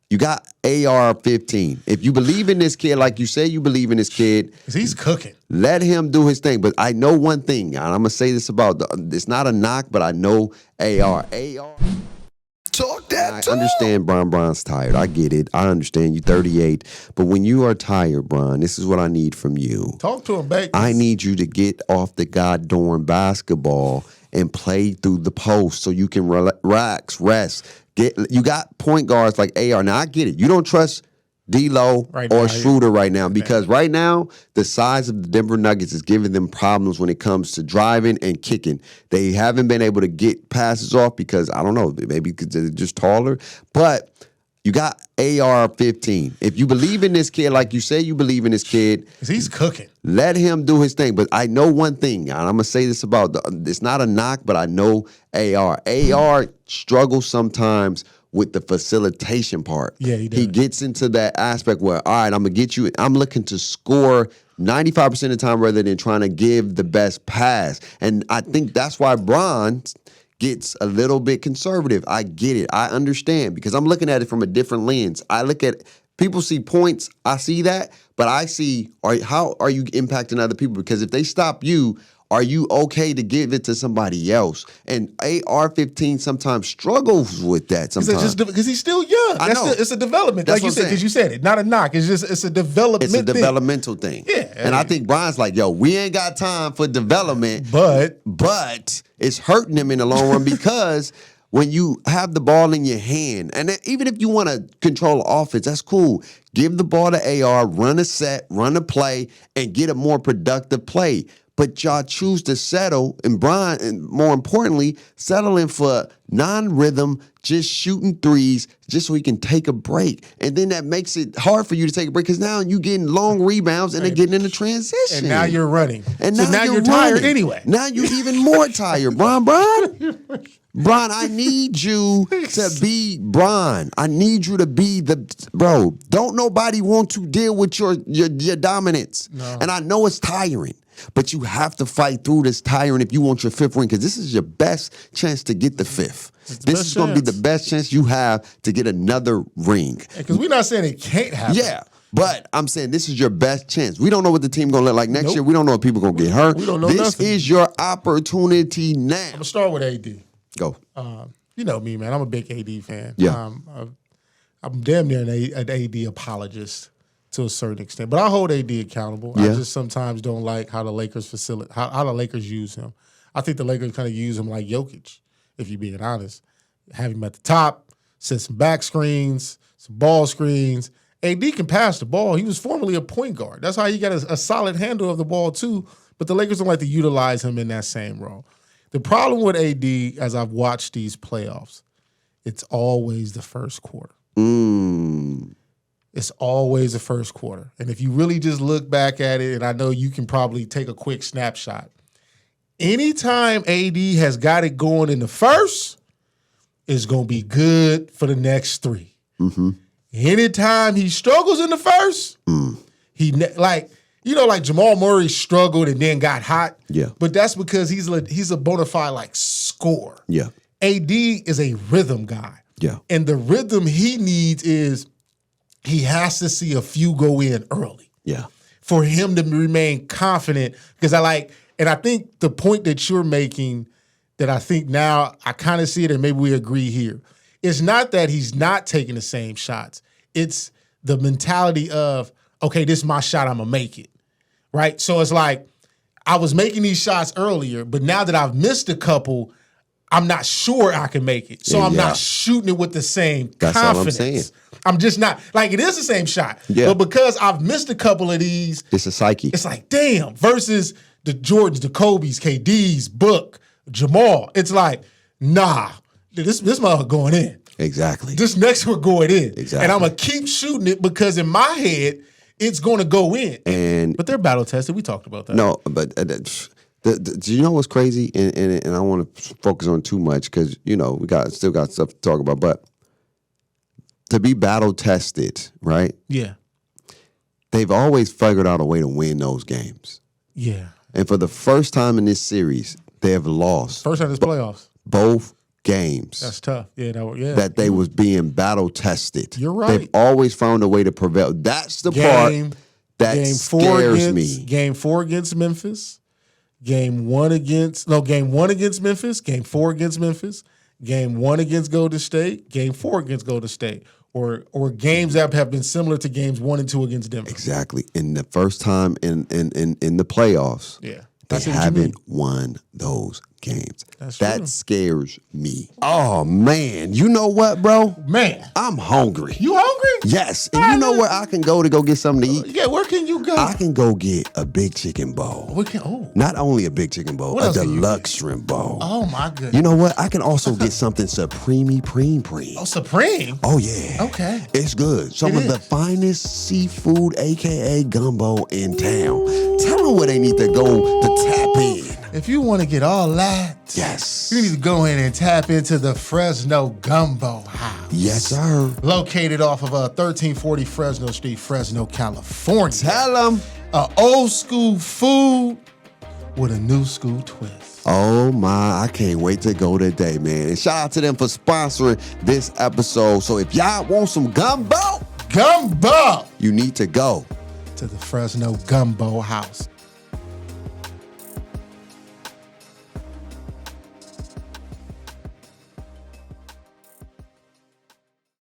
You got AR-15. If you believe in this kid, like you say you believe in this kid, he's cooking. Let him do his thing. But I know one thing, and I'm going to say this about, it's not a knock, but I know AR. Talk that I understand Bron's tired. I get it. I understand you 38. But when you are tired, Bron, this is what I need from you. Talk to him, baby. I need you to get off the goddamn basketball and play through the post so you can relax, rest. You got point guards like AR. Now, I get it. You don't trust D'Lo or Schroeder right now because right now, the size of the Denver Nuggets is giving them problems when it comes to driving and kicking. They haven't been able to get passes off because, I don't know, maybe because they're just taller. But you got AR-15. If you believe in this kid, like you say you believe in this kid, he's cooking. Let him do his thing. But I know one thing, and I'm going to say this about, it's not a knock, but I know AR. AR struggles sometimes with the facilitation part. Yeah, he does. He gets into that aspect where, all right, I'm going to get you, I'm looking to score 95% of the time rather than trying to give the best pass. And I think that's why Bron gets a little bit conservative. I get it. I understand because I'm looking at it from a different lens. I look at people see points. I see that, but I see how are you impacting other people? Because if they stop you, are you okay to give it to somebody else? And AR-15 sometimes struggles with that. Sometimes because he's still young. I know. It's a development, That's like you said. Because you said it, not a knock. It's a development. It's a developmental thing. Yeah, and I think Bron's like, yo, we ain't got time for development, but it's hurting him in the long run because when you have the ball in your hand, and even if you want to control offense, that's cool. Give the ball to AR, run a set, run a play, and get a more productive play. But y'all choose to settle, and Bron, and more importantly, settling for non-rhythm, just shooting threes, just so he can take a break. And then that makes it hard for you to take a break because now you're getting long rebounds and they're getting into transition. And now you're running. And so now you're tired anyway. Now you're even more tired, Bron. Bron, I need you to be Bron. I need you to be bro. Don't nobody want to deal with your dominance. No. And I know it's tiring. But you have to fight through this tiring if you want your fifth ring, because this is your best chance to get the fifth. This is going to be the best chance you have to get another ring. Because we're not saying it can't happen. Yeah, but I'm saying this is your best chance. We don't know what the team going to look like next year. We don't know if people going to get hurt. We don't know this nothing. Is your opportunity now. I'm going to start with AD. Go. You know me, man. I'm a big AD fan. Yeah. I'm damn near an AD apologist to a certain extent, but I hold AD accountable. Yeah. I just sometimes don't like how the Lakers how the Lakers use him. I think the Lakers kind of use him like Jokic, if you're being honest. Have him at the top, set some back screens, some ball screens. AD can pass the ball. He was formerly a point guard. That's how he got a solid handle of the ball too, but the Lakers don't like to utilize him in that same role. The problem with AD, as I've watched these playoffs, it's always the first quarter. It's always the first quarter. And if you really just look back at it, and I know you can probably take a quick snapshot, anytime AD has got it going in the first, it's going to be good for the next three. Mm-hmm. Anytime he struggles in the first, like Jamal Murray struggled and then got hot. Yeah. But that's because he's a bona fide like scorer. Yeah. AD is a rhythm guy. Yeah. And the rhythm he needs is he has to see a few go in early. Yeah. For him to remain confident. Because I think the point that you're making that I think now I kind of see it and maybe we agree here. It's not that he's not taking the same shots. It's the mentality of, okay, this is my shot, I'm going to make it. Right? So it's like, I was making these shots earlier, but now that I've missed a couple, I'm not sure I can make it. So I'm not shooting it with the same confidence. That's all I'm saying. I'm just not. Like, it is the same shot. Yeah. But because I've missed a couple of these. It's a psyche. It's like, damn. Versus the Jordans, the Kobe's, KD's, Book, Jamal. It's like, nah. This motherfucker going in. Exactly. This next one going in. Exactly. And I'm going to keep shooting it because in my head, it's going to go in. But they're battle tested. We talked about that. No, but do you know what's crazy? And I don't want to focus on too much because, we still got stuff to talk about. But to be battle tested, right? Yeah. They've always figured out a way to win those games. Yeah. And for the first time in this series, they have lost. First time in this playoffs. Both games. That's tough. Yeah, That they was being battle tested. You're right. They've always found a way to prevail. That's the Game- part that scares me. Game 4 against Memphis. Game 1 against Memphis. Game 4 against Memphis. Game 1 against Golden State. Game 4 against Golden State. Or games that have been similar to games 1 and 2 against Denver. Exactly. And the first time in the playoffs, Yeah. they I see what you haven't mean. won those games. That's that true. scares me. Oh man, you know what, bro? Man, I'm hungry. you hungry? Yes, and you know where I can go get something to eat? Yeah, where can you go? I can go get a big chicken bowl. Not only a big chicken bowl, What a else can you deluxe shrimp bowl. Oh my goodness. You know what? I can also get something supreme. Oh, Supreme? Oh yeah. Okay. It's good. Some It of the is. finest seafood, aka gumbo, in town. Tell them where they need to go to tap in. If you want to get all that, Yes. you need to go in and tap into the Fresno Gumbo House. Yes, sir. Located off of 1340 Fresno Street, Fresno, California. Tell them. Old school food with a new school twist. Oh my, I can't wait to go today, man. And shout out to them for sponsoring this episode. So if y'all want some gumbo, Gumbo you need to go to the Fresno Gumbo House.